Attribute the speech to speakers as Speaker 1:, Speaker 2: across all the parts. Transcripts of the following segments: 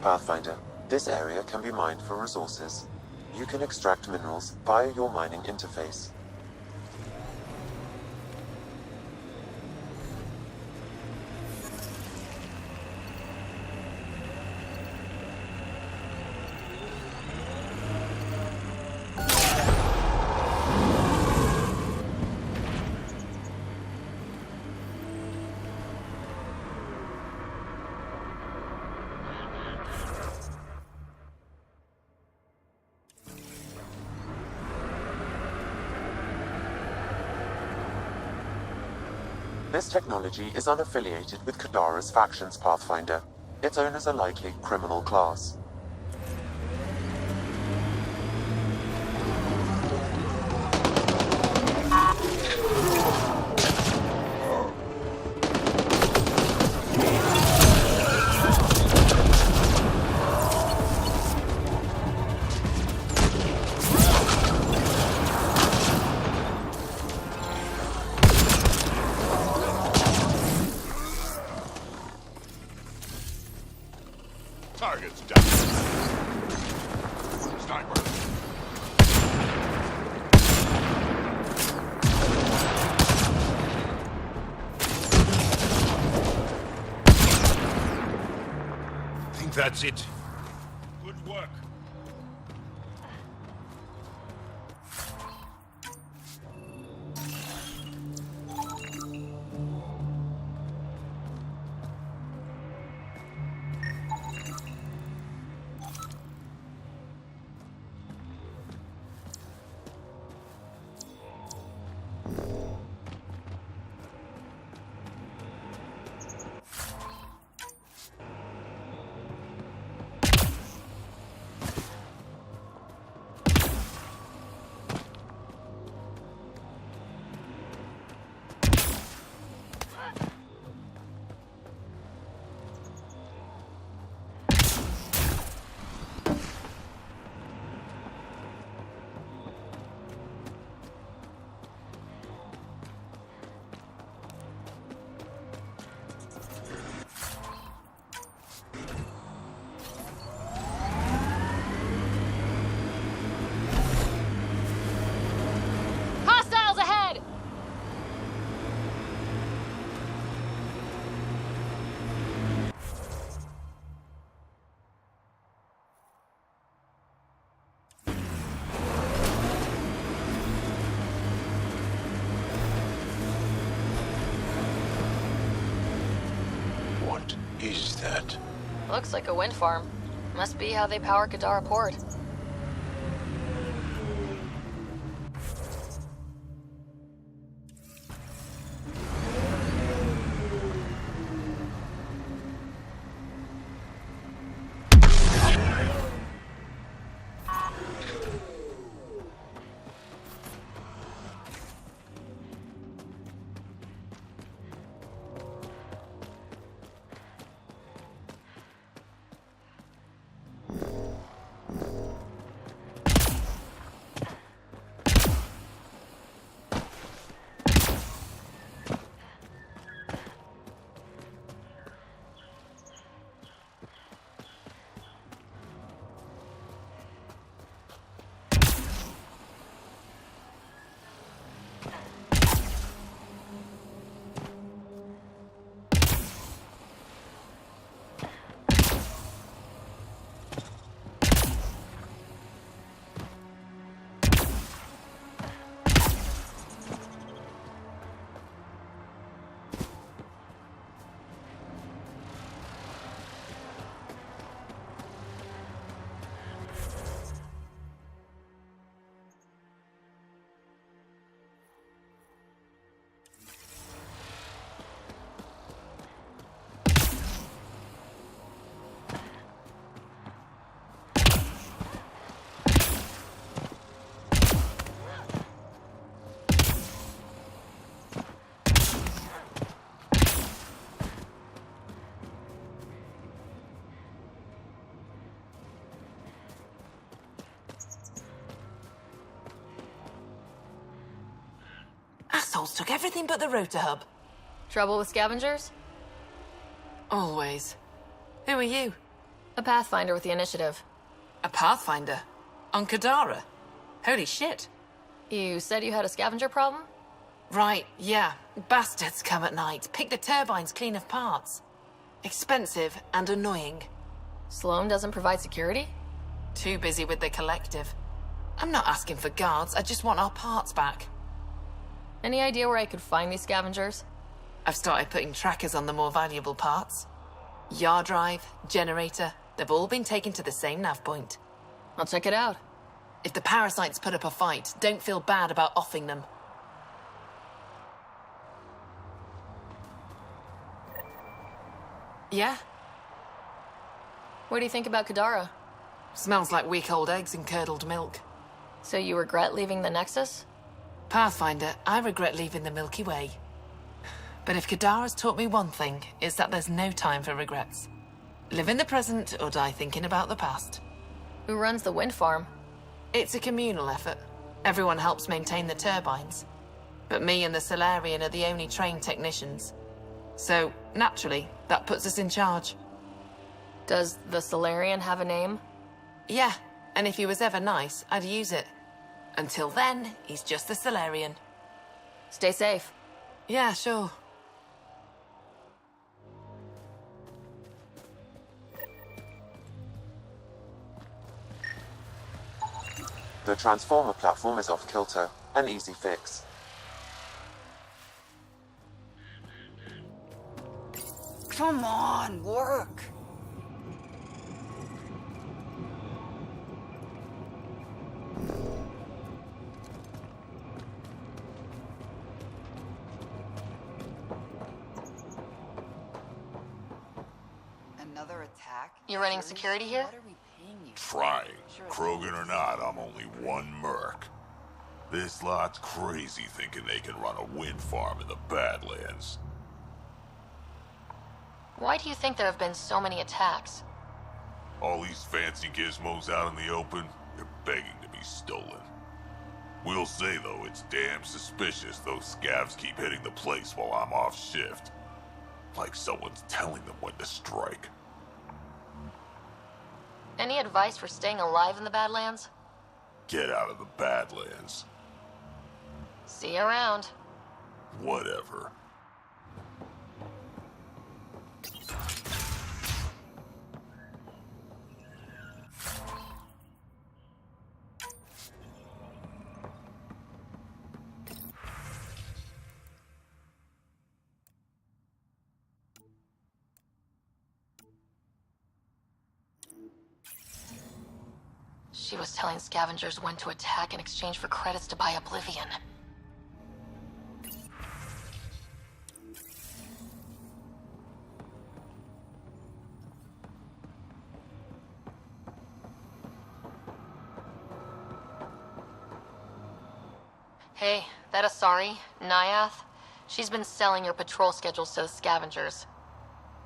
Speaker 1: Pathfinder, this area can be mined for resources. You can extract minerals via your mining interface. This technology is unaffiliated with Kadara's factions, Pathfinder. Its owners are likely criminal class.
Speaker 2: Target's down. Sniper. Think that's it. Good work. What is that?
Speaker 3: Looks like a wind farm. Must be how they power Kadara Port.
Speaker 4: Assholes took everything but the rotor hub.
Speaker 3: Trouble with scavengers?
Speaker 4: Always. Who are you?
Speaker 3: A Pathfinder with the initiative.
Speaker 4: A Pathfinder? On Kadara? Holy shit.
Speaker 3: You said you had a scavenger problem?
Speaker 4: Right, yeah. Bastards come at night, pick the turbines clean of parts. Expensive and annoying.
Speaker 3: Sloan doesn't provide security?
Speaker 4: Too busy with the collective. I'm not asking for guards, I just want our parts back.
Speaker 3: Any idea where I could find these scavengers?
Speaker 4: I've started putting trackers on the more valuable parts. Yard drive, generator, they've all been taken to the same nav point.
Speaker 3: I'll check it out.
Speaker 4: If the parasites put up a fight, don't feel bad about offing them. Yeah?
Speaker 3: What do you think about Kadara?
Speaker 4: Smells like week-old eggs and curdled milk.
Speaker 3: So you regret leaving the Nexus?
Speaker 4: Pathfinder, I regret leaving the Milky Way. But if Kadara's taught me one thing, it's that there's no time for regrets. Live in the present or die thinking about the past.
Speaker 3: Who runs the wind farm?
Speaker 4: It's a communal effort. Everyone helps maintain the turbines. But me and the Solarian are the only trained technicians. So, naturally, that puts us in charge.
Speaker 3: Does the Solarian have a name?
Speaker 4: Yeah, and if he was ever nice, I'd use it. Until then, he's just the Solarian.
Speaker 3: Stay safe.
Speaker 4: Yeah, sure.
Speaker 1: The transformer platform is off kilter. An easy fix.
Speaker 5: Come on, work. Another attack?
Speaker 3: You running security here?
Speaker 5: What are we paying you?
Speaker 2: Trying. Krogan or not, I'm only one merc. This lot's crazy thinking they can run a wind farm in the Badlands.
Speaker 3: Why do you think there have been so many attacks?
Speaker 2: All these fancy gizmos out in the open, they're begging to be stolen. We'll say, though, it's damn suspicious those scavs keep hitting the place while I'm off shift. Like someone's telling them when to strike.
Speaker 3: Any advice for staying alive in the Badlands?
Speaker 2: Get out of the Badlands.
Speaker 3: See you around.
Speaker 2: Whatever.
Speaker 3: She was telling scavengers when to attack in exchange for credits to buy Oblivion. Hey, that Asari, Nyath, she's been selling your patrol schedules to the scavengers.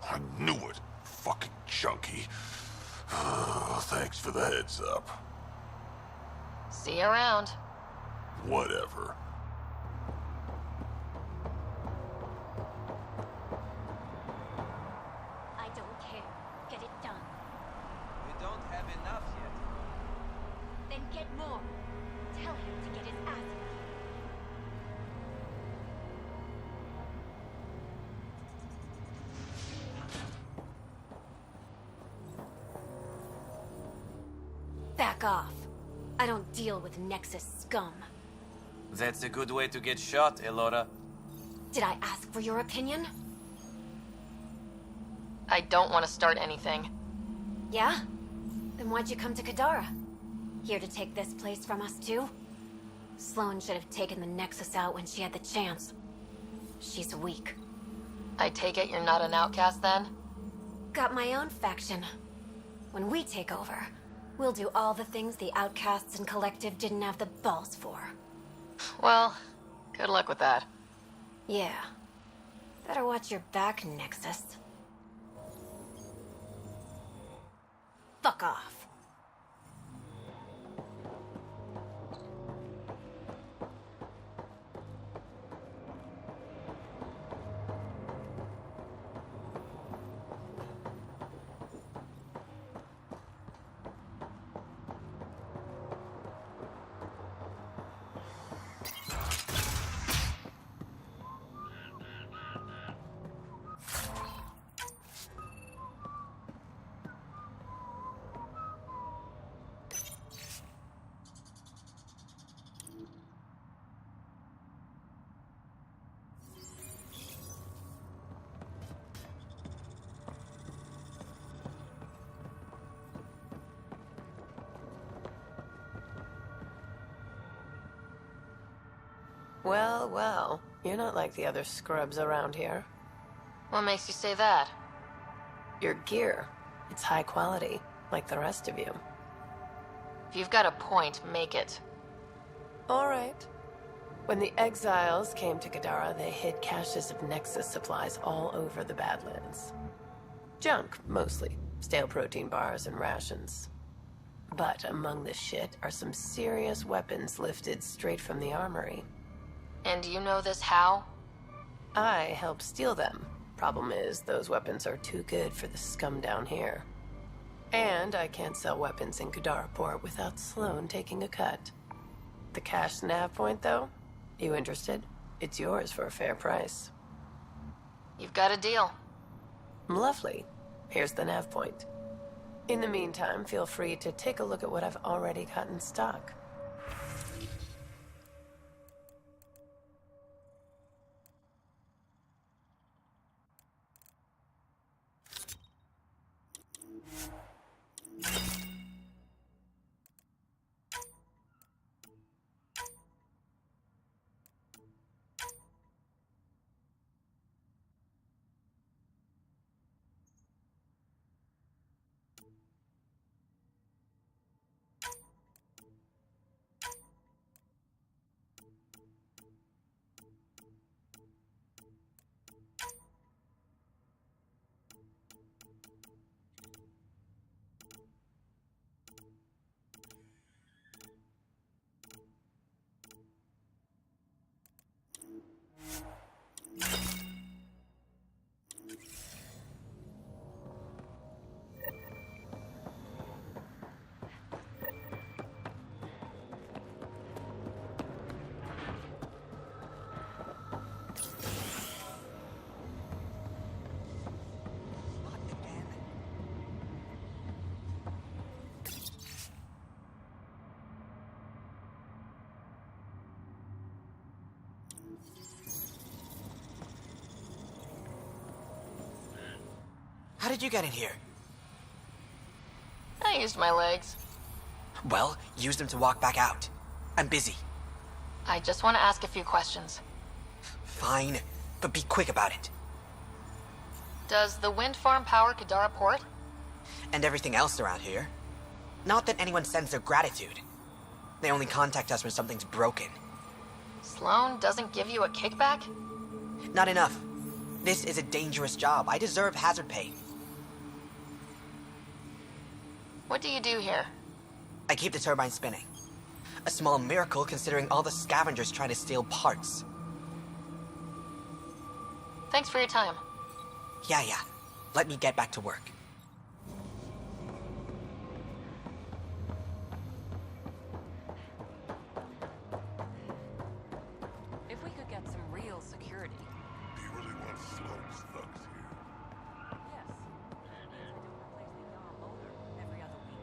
Speaker 2: I knew it. Fucking chunky. Thanks for the heads up.
Speaker 3: See you around.
Speaker 2: Whatever.
Speaker 6: I don't care. Get it done.
Speaker 7: We don't have enough yet.
Speaker 6: Then get more. Tell him to get his ass in gear. Back off. I don't deal with Nexus scum.
Speaker 7: That's a good way to get shot, Elora.
Speaker 6: Did I ask for your opinion?
Speaker 3: I don't want to start anything.
Speaker 6: Yeah? Then why'd you come to Kadara? Here to take this place from us too? Sloan should have taken the Nexus out when she had the chance. She's weak.
Speaker 3: I take it you're not an outcast then?
Speaker 6: Got my own faction. When we take over, we'll do all the things the outcasts and collective didn't have the balls for.
Speaker 3: Well, good luck with that.
Speaker 6: Yeah. Better watch your back, Nexus. Fuck off.
Speaker 8: Well, well, you're not like the other scrubs around here.
Speaker 3: What makes you say that?
Speaker 8: Your gear, it's high quality, like the rest of you.
Speaker 3: If you've got a point, make it.
Speaker 8: All right. When the exiles came to Kadara, they hid caches of Nexus supplies all over the Badlands. Junk, mostly. Stale protein bars and rations. But among the shit are some serious weapons lifted straight from the armory.
Speaker 3: And you know this how?
Speaker 8: I helped steal them. Problem is, those weapons are too good for the scum down here. And I can't sell weapons in Kadara Port without Sloan taking a cut. The cache nav point, though? You interested? It's yours for a fair price.
Speaker 3: You've got a deal.
Speaker 8: Lovely. Here's the nav point. In the meantime, feel free to take a look at what I've already got in stock.
Speaker 9: How did you get in here?
Speaker 3: I used my legs.
Speaker 9: Well, use them to walk back out. I'm busy.
Speaker 3: I just want to ask a few questions.
Speaker 9: Fine, but be quick about it.
Speaker 3: Does the wind farm power Kadara Port?
Speaker 9: And everything else around here. Not that anyone sends their gratitude. They only contact us when something's broken.
Speaker 3: Sloan doesn't give you a kickback?
Speaker 9: Not enough. This is a dangerous job. I deserve hazard pay.
Speaker 3: What do you do here?
Speaker 9: I keep the turbine spinning. A small miracle considering all the scavengers trying to steal parts.
Speaker 3: Thanks for your time.
Speaker 9: Yeah. Let me get back to work.
Speaker 5: If we could get some real security.
Speaker 2: Do you really want Sloan's thugs here?
Speaker 5: Yes. It means I don't replace the Yara motor every other week.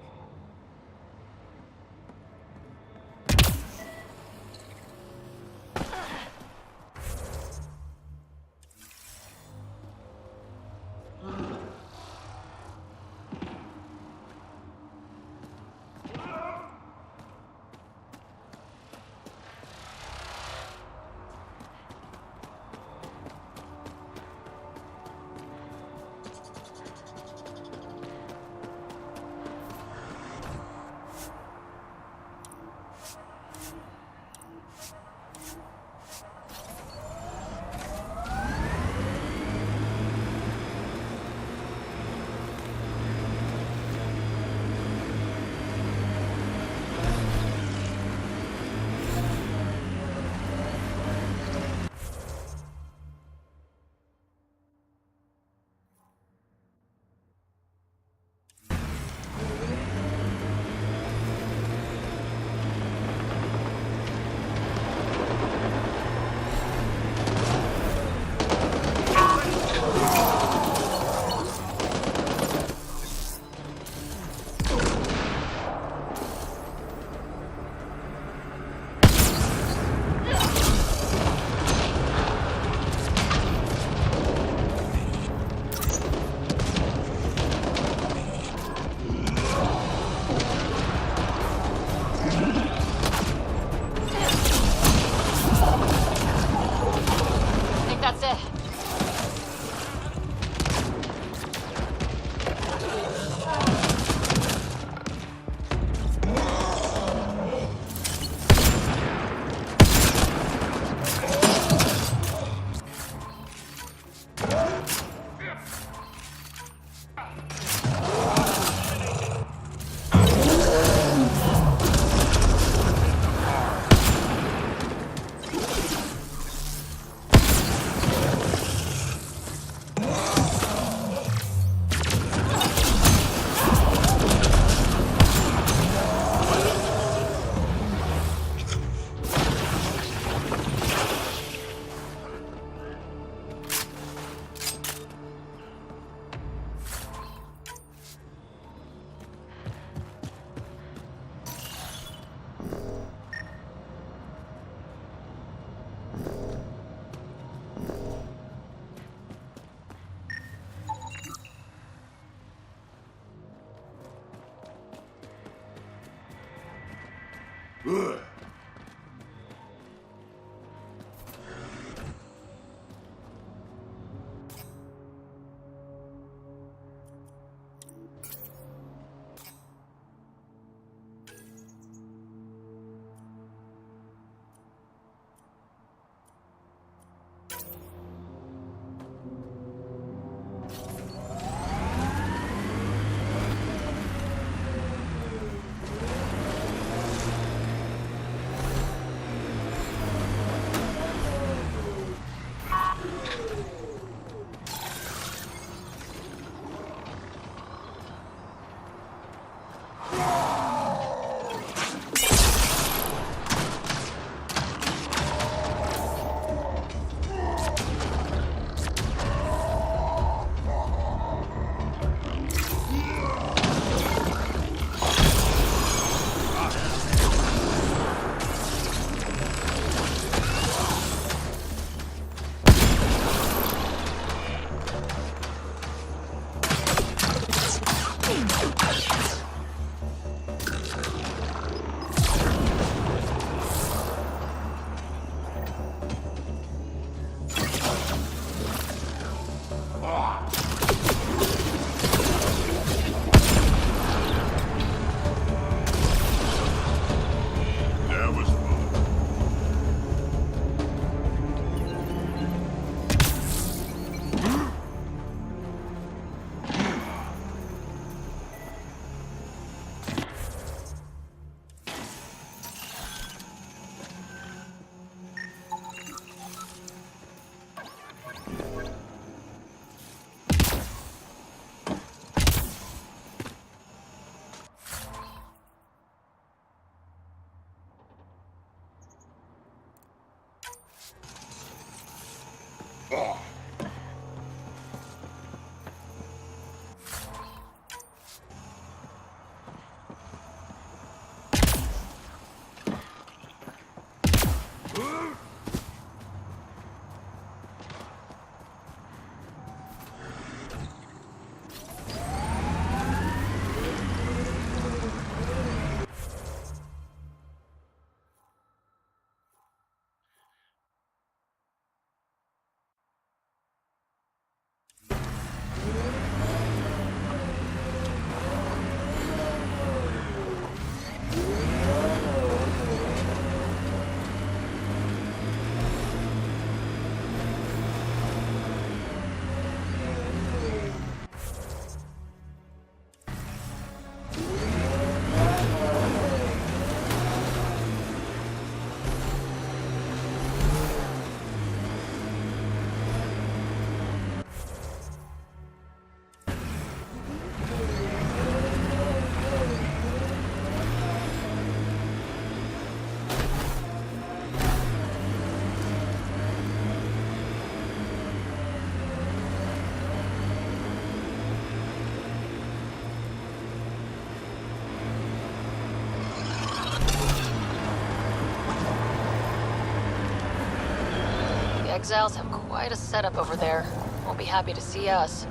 Speaker 3: Exiles have quite a setup over there. Won't be happy to see us.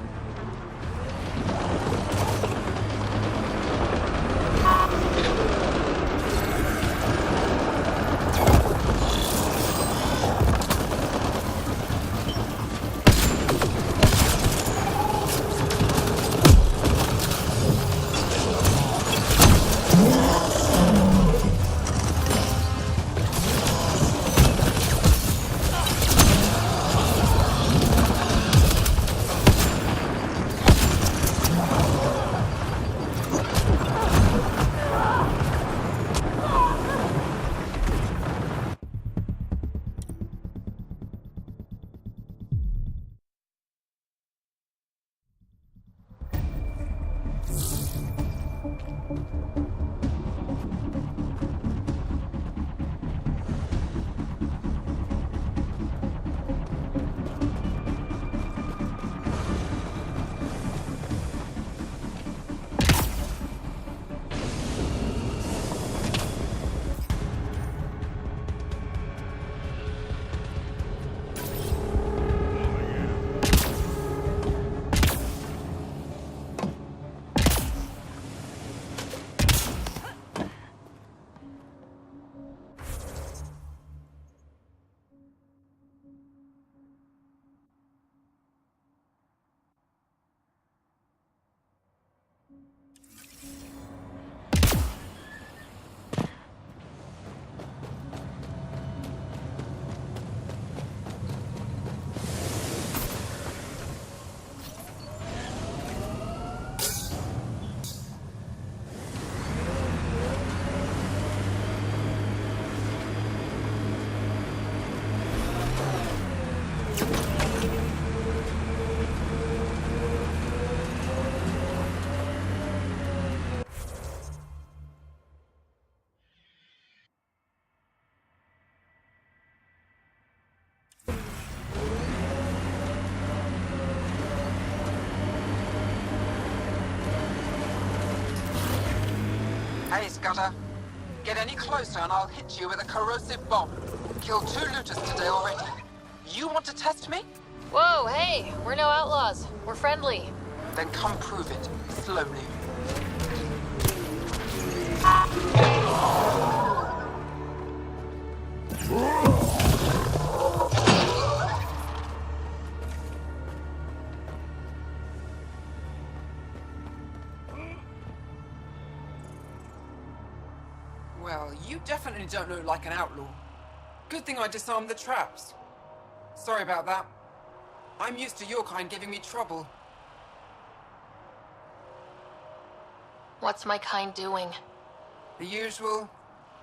Speaker 10: gutter. Get any closer and I'll hit you with a corrosive bomb. Killed 2 looters today already. You want to test me?
Speaker 3: Whoa, hey, we're no outlaws. We're friendly.
Speaker 10: Then come prove it, slowly. Well, you definitely don't look like an outlaw. Good thing I disarmed the traps. Sorry about that. I'm used to your kind giving me trouble.
Speaker 3: What's my kind doing?
Speaker 10: The usual.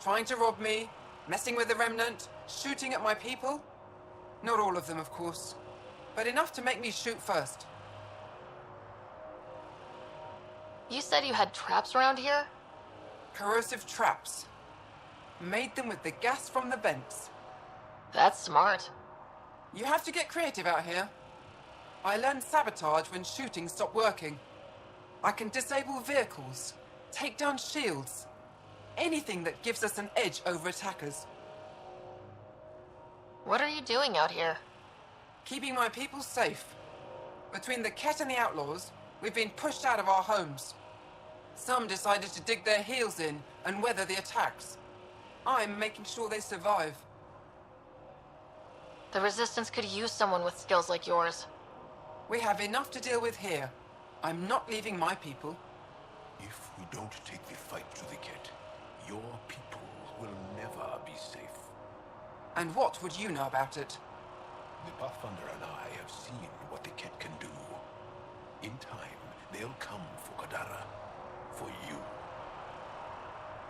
Speaker 10: Trying to rob me, messing with the remnant, shooting at my people. Not all of them, of course. But enough to make me shoot first.
Speaker 3: You said you had traps around here?
Speaker 10: Corrosive traps. Made them with the gas from the vents.
Speaker 3: That's smart.
Speaker 10: You have to get creative out here. I learned sabotage when shooting stopped working. I can disable vehicles, take down shields, anything that gives us an edge over attackers.
Speaker 3: What are you doing out here?
Speaker 10: Keeping my people safe. Between the kett and the outlaws, we've been pushed out of our homes. Some decided to dig their heels in and weather the attacks. I'm making sure they survive.
Speaker 3: The Resistance could use someone with skills like yours.
Speaker 10: We have enough to deal with here. I'm not leaving my people.
Speaker 11: If we don't take the fight to the kett, your people will never be safe.
Speaker 10: And what would you know about it?
Speaker 11: The Pathfinder and I have seen what the kett can do. In time, they'll come for Kadara. For you.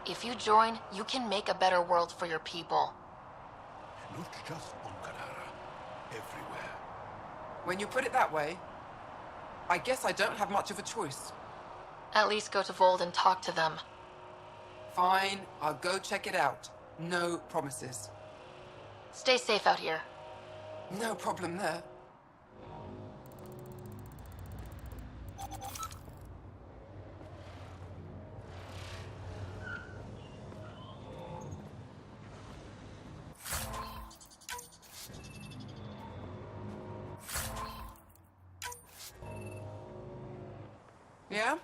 Speaker 3: If you join, you can make a better world for your people.
Speaker 11: Not just on Kadara. Everywhere.
Speaker 10: When you put it that way, I guess I don't have much of a choice.
Speaker 3: At least go to Vold and talk to them.
Speaker 10: Fine, I'll go check it out. No promises.
Speaker 3: Stay safe out here.
Speaker 10: No problem there. Yeah?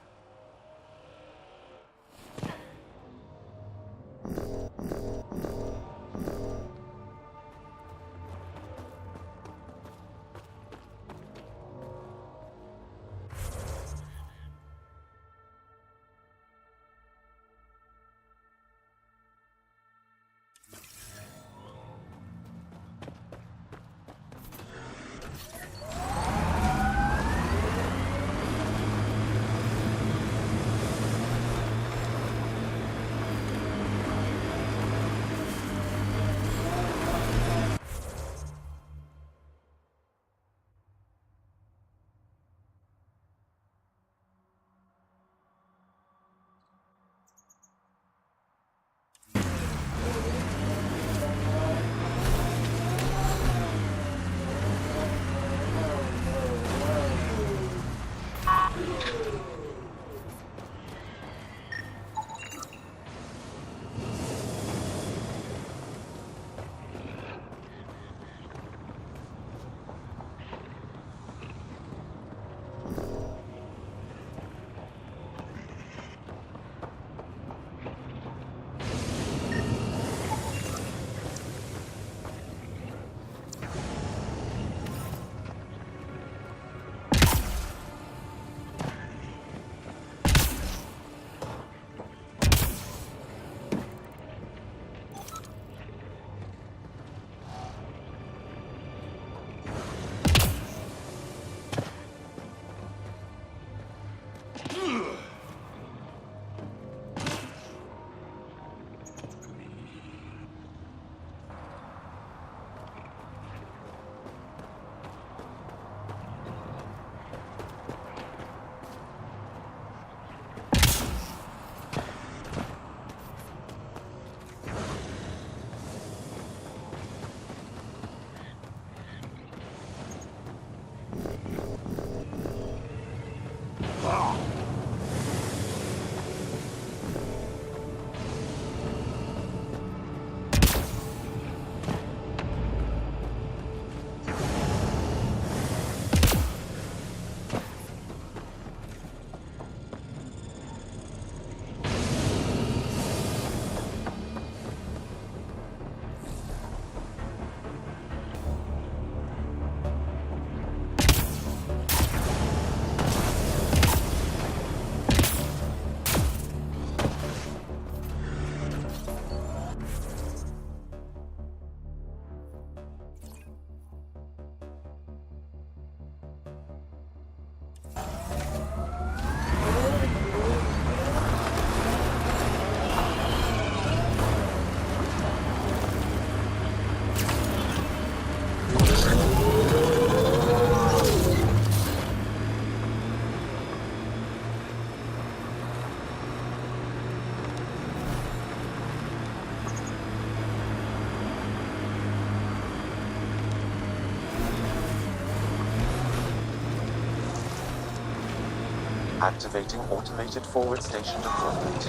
Speaker 1: Activating automated forward station deployment.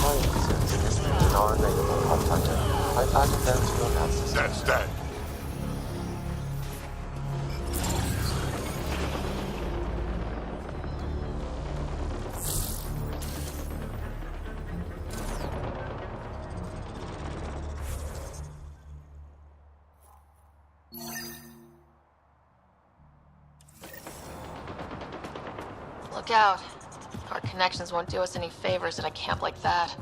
Speaker 1: Bioreserves in this region are available, Pathfinder. I've added them to your nav system.
Speaker 2: That's that.
Speaker 3: Look out. Our connections won't do us any favors in a camp like that.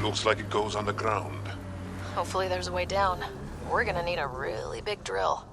Speaker 11: Looks like it goes underground.
Speaker 3: Hopefully there's a way down. We're gonna need a really big drill.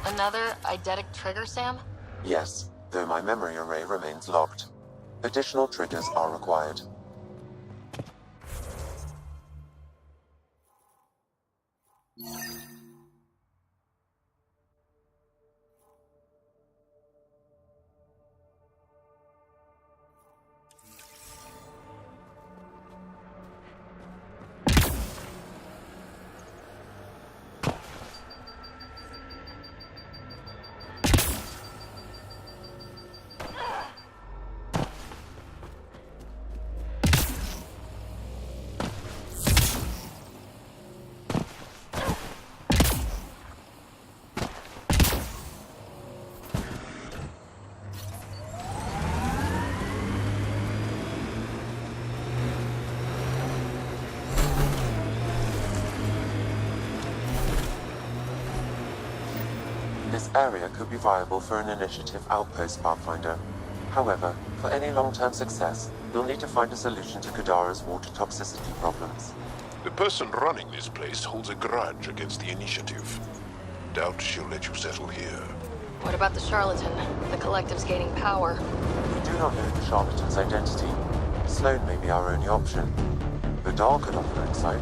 Speaker 3: Another eidetic trigger, Sam?
Speaker 1: Yes, though my memory array remains locked. Additional triggers are required. This area could be viable for an initiative outpost, Pathfinder. However, for any long-term success, you'll need to find a solution to Kadara's water toxicity problems.
Speaker 11: The person running this place holds a grudge against the initiative. Doubt she'll let you settle here.
Speaker 3: What about the charlatan? The collective's gaining power.
Speaker 1: We do not know the charlatan's identity. Sloan may be our only option. Vidal could offer insight.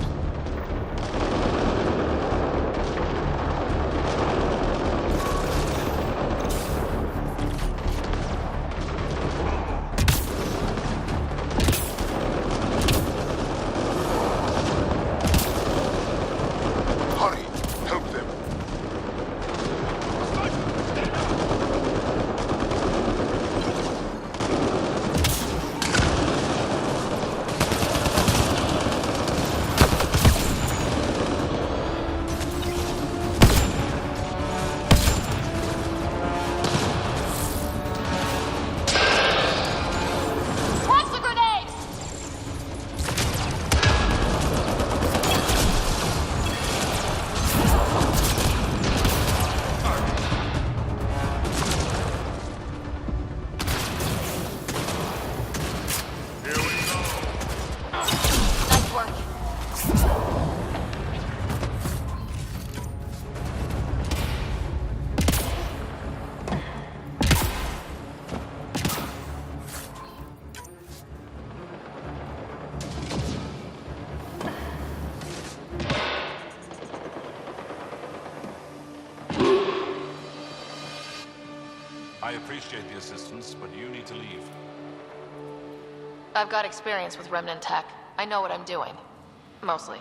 Speaker 12: I appreciate the assistance, but you need to leave.
Speaker 3: I've got experience with Remnant tech. I know what I'm doing. Mostly.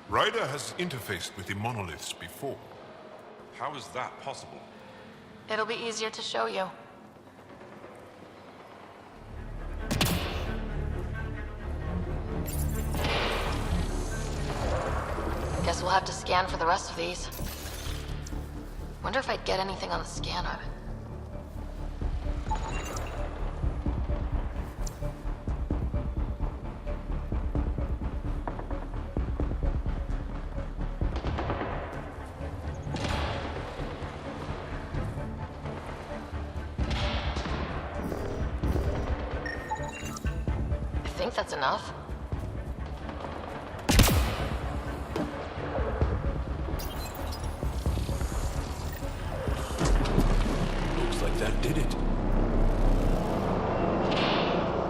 Speaker 11: Ryder has interfaced with the monoliths before.
Speaker 12: How is that possible?
Speaker 3: It'll be easier to show you. Guess we'll have to scan for the rest of these. Wonder if I'd get anything on the scanner. I think that's enough.
Speaker 11: Looks like that did it.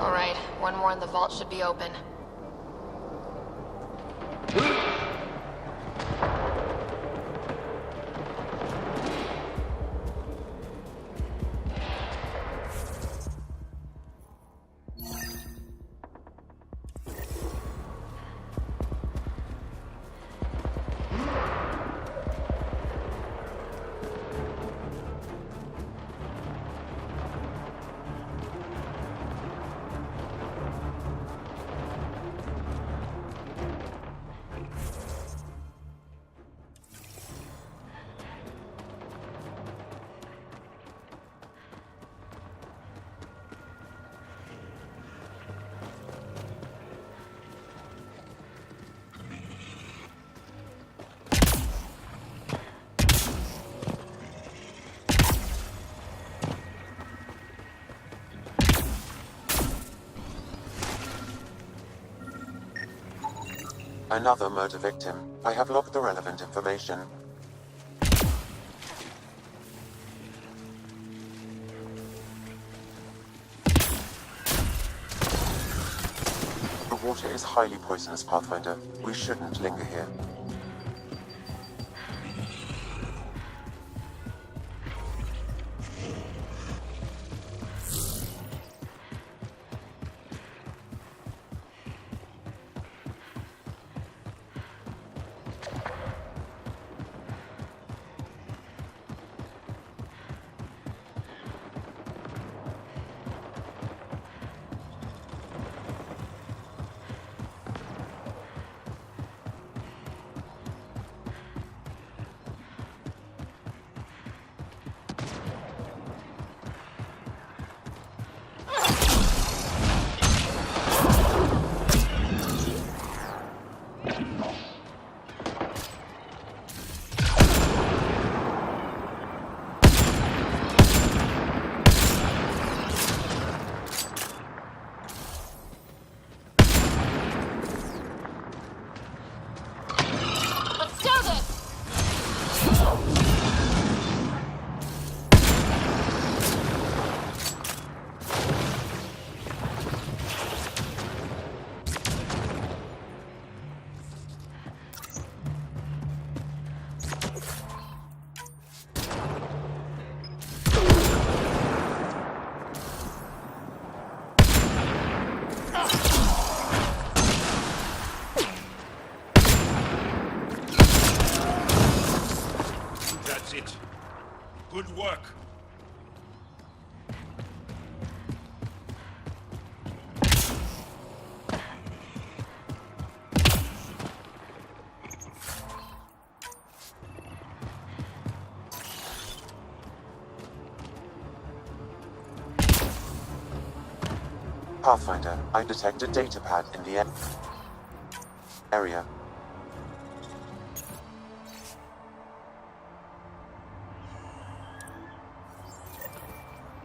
Speaker 3: All right, one more and the vault should be open.
Speaker 1: Another murder victim. I have logged the relevant information. The water is highly poisonous, Pathfinder. We shouldn't linger here.
Speaker 12: it. Good work.
Speaker 1: Pathfinder, I detect a data pad in the area.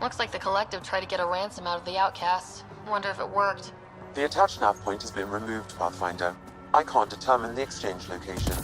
Speaker 3: Looks like the Collective tried to get a ransom out of the outcasts. Wonder if it worked.
Speaker 1: The attached nav point has been removed, Pathfinder. I can't determine the exchange location.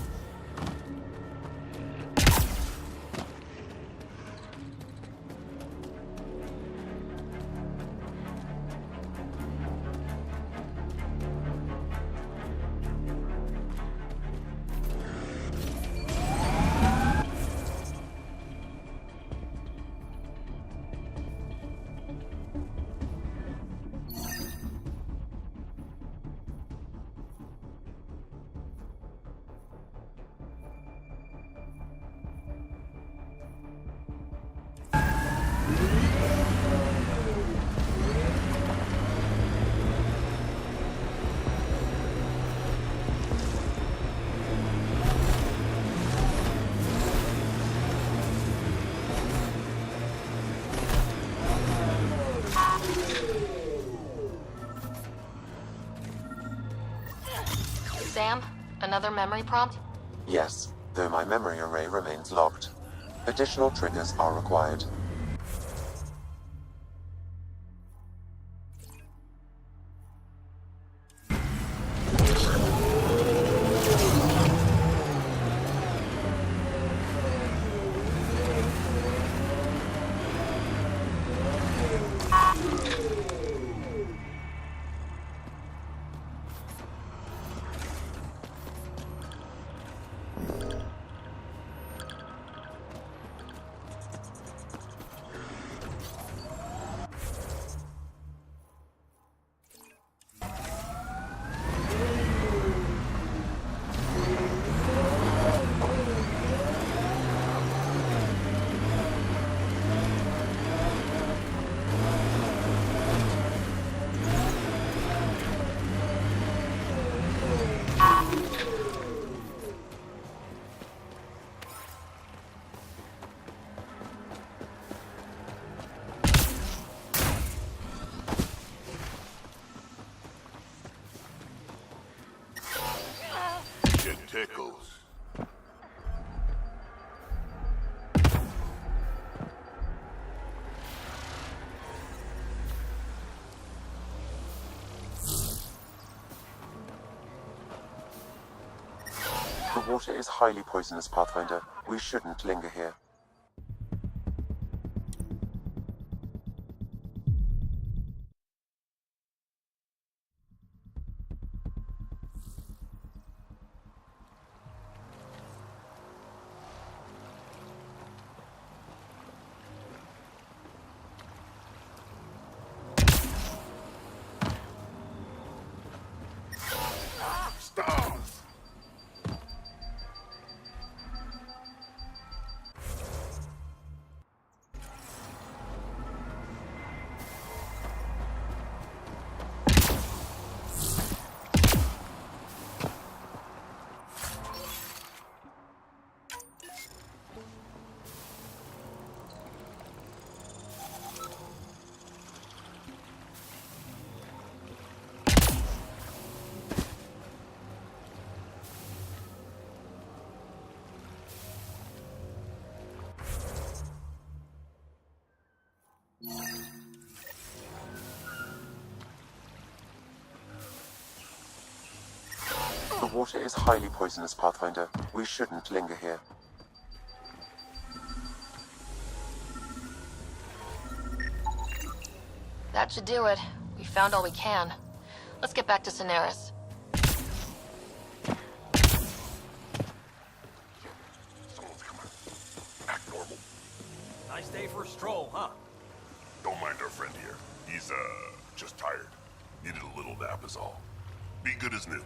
Speaker 3: Sam, another memory prompt?
Speaker 1: Yes, though my memory array remains locked. Additional triggers are required.
Speaker 2: Tickles.
Speaker 1: The water is highly poisonous, Pathfinder. We shouldn't linger here. The water is highly poisonous, Pathfinder. We shouldn't linger here.
Speaker 3: That should do it. We found all we can. Let's get back to Cineris.
Speaker 2: Someone's coming. Act normal.
Speaker 7: Nice day for a stroll, huh?
Speaker 2: Don't mind our friend here. He's, just tired. Needed a little nap is all. Be good as new.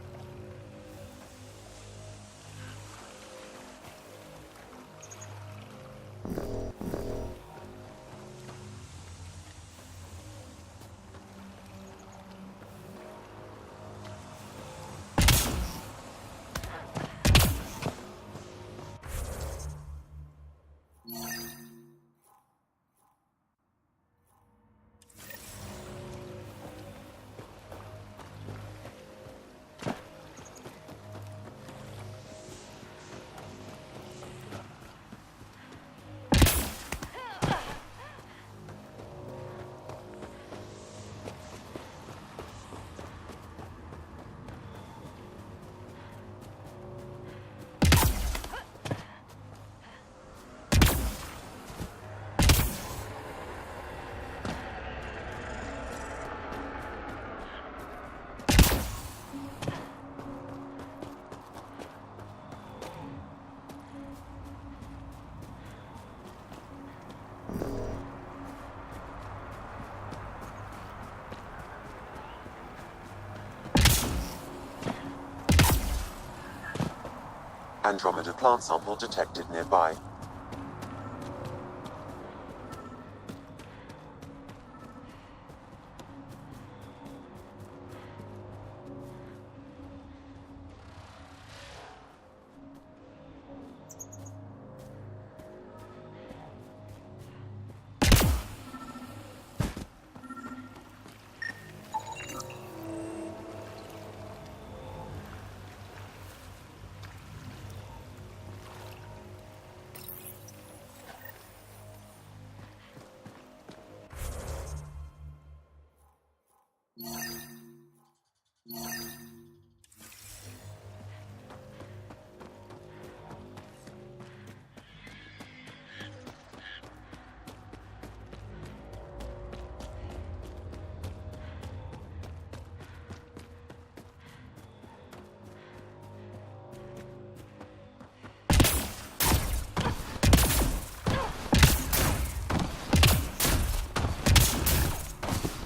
Speaker 1: Andromeda plant sample detected nearby.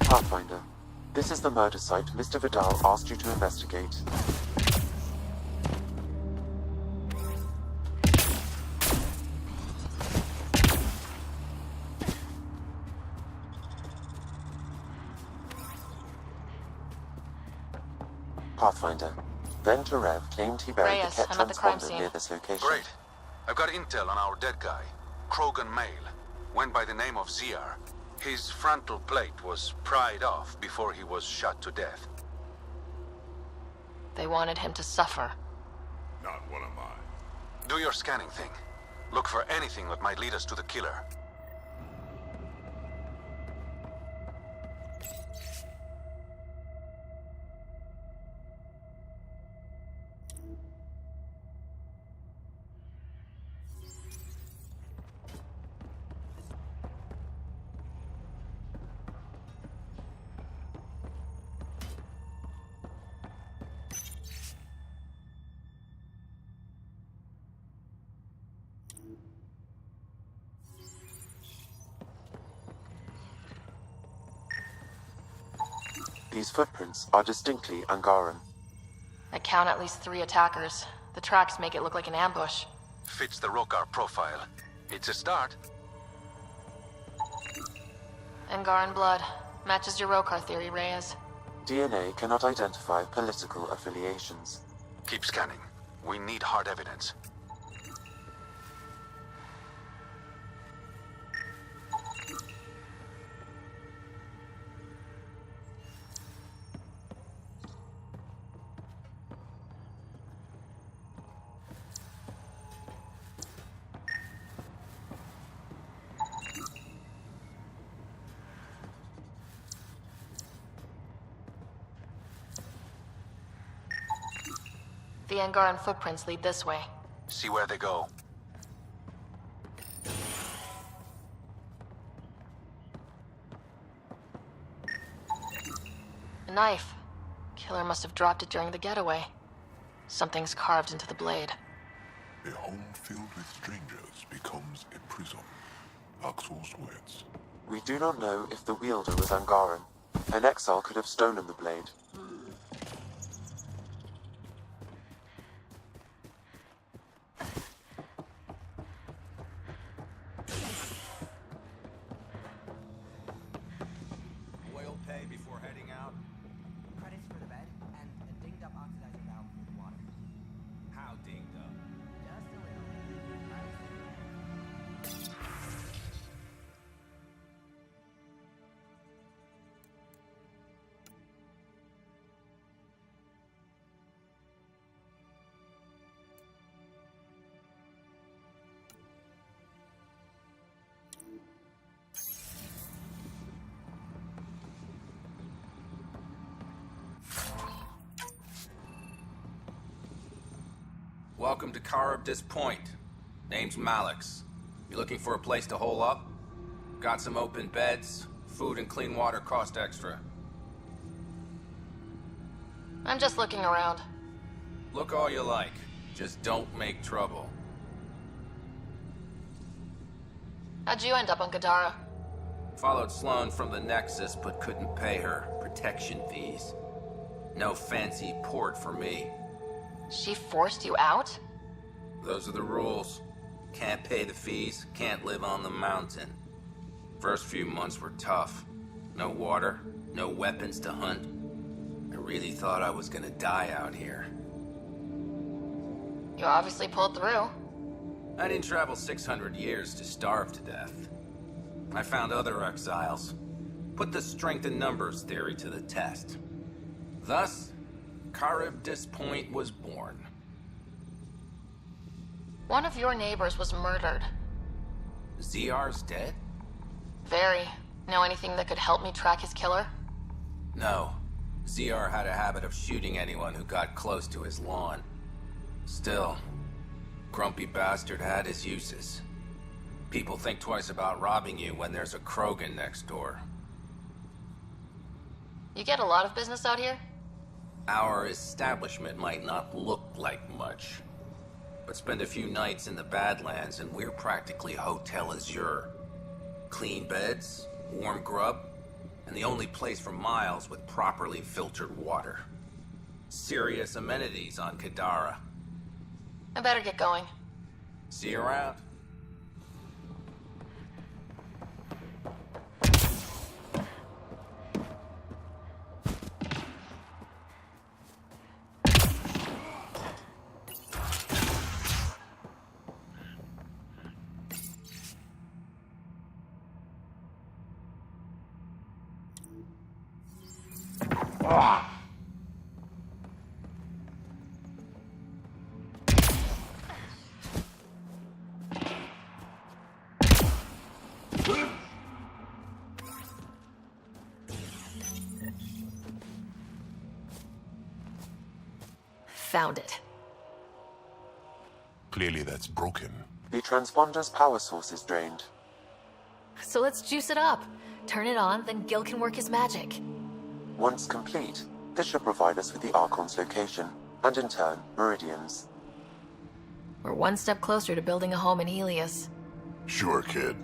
Speaker 1: Pathfinder, this is the murder site Mr. Vidal asked you to investigate. Pathfinder, Ben Terev claimed he buried
Speaker 3: Reyes,
Speaker 1: the kett
Speaker 3: I'm at the crime
Speaker 1: transponder
Speaker 3: scene.
Speaker 1: near this location.
Speaker 13: Great. I've got intel on our dead guy. Krogan male. Went by the name of Ziar. His frontal plate was pried off before he was shot to death.
Speaker 3: They wanted him to suffer.
Speaker 2: Not one of mine.
Speaker 13: Do your scanning thing. Look for anything that might lead us to the killer.
Speaker 1: These footprints are distinctly Angaran.
Speaker 3: I count at least 3 attackers. The tracks make it look like an ambush.
Speaker 13: Fits the Roekaar profile. It's a start.
Speaker 3: Angaran blood. Matches your Roekaar theory, Reyes.
Speaker 1: DNA cannot identify political affiliations.
Speaker 13: Keep scanning. We need hard evidence.
Speaker 3: The Angaran footprints lead this way.
Speaker 13: See where they go.
Speaker 3: A knife. Killer must have dropped it during the getaway. Something's carved into the blade.
Speaker 11: A home filled with strangers becomes a prison. Axel's words.
Speaker 1: We do not know if the wielder was Angaran. An exile could have stolen the blade.
Speaker 7: Oil pay before heading out.
Speaker 9: Credits for the bed, and a dinged up oxidizer valve for the water.
Speaker 7: How dinged up?
Speaker 9: Just a little.
Speaker 7: Welcome to Charybdis Point. Name's Malix. You looking for a place to hole up? Got some open beds. Food and clean water cost extra.
Speaker 3: I'm just looking around.
Speaker 7: Look all you like. Just don't make trouble.
Speaker 3: How'd you end up on Kadara?
Speaker 7: Followed Sloan from the Nexus, but couldn't pay her protection fees. No fancy port for me.
Speaker 3: She forced you out?
Speaker 7: Those are the rules. Can't pay the fees, can't live on the mountain. First few months were tough. No water, no weapons to hunt. I really thought I was gonna die out here.
Speaker 3: You obviously pulled through.
Speaker 7: I didn't travel 600 years to starve to death. I found other exiles. Put the strength in numbers theory to the test. Thus, Charybdis Point was born.
Speaker 3: One of your neighbors was murdered.
Speaker 7: ZR's dead?
Speaker 3: Very. Know anything that could help me track his killer?
Speaker 7: No. ZR had a habit of shooting anyone who got close to his lawn. Still, grumpy bastard had his uses. People think twice about robbing you when there's a krogan next door.
Speaker 3: You get a lot of business out here?
Speaker 7: Our establishment might not look like much, but spend a few nights in the Badlands and we're practically Hotel Azure. Clean beds, warm grub, and the only place for miles with properly filtered water. Serious amenities on Kadara.
Speaker 3: I better get going.
Speaker 7: See you around.
Speaker 3: Found it.
Speaker 11: Clearly that's broken.
Speaker 1: The transponder's power source is drained.
Speaker 3: So let's juice it up. Turn it on, then Gil can work his magic.
Speaker 1: Once complete, this should provide us with the Archon's location, and in turn, Meridian's.
Speaker 3: We're one step closer to building a home in Helios.
Speaker 11: Sure, kid.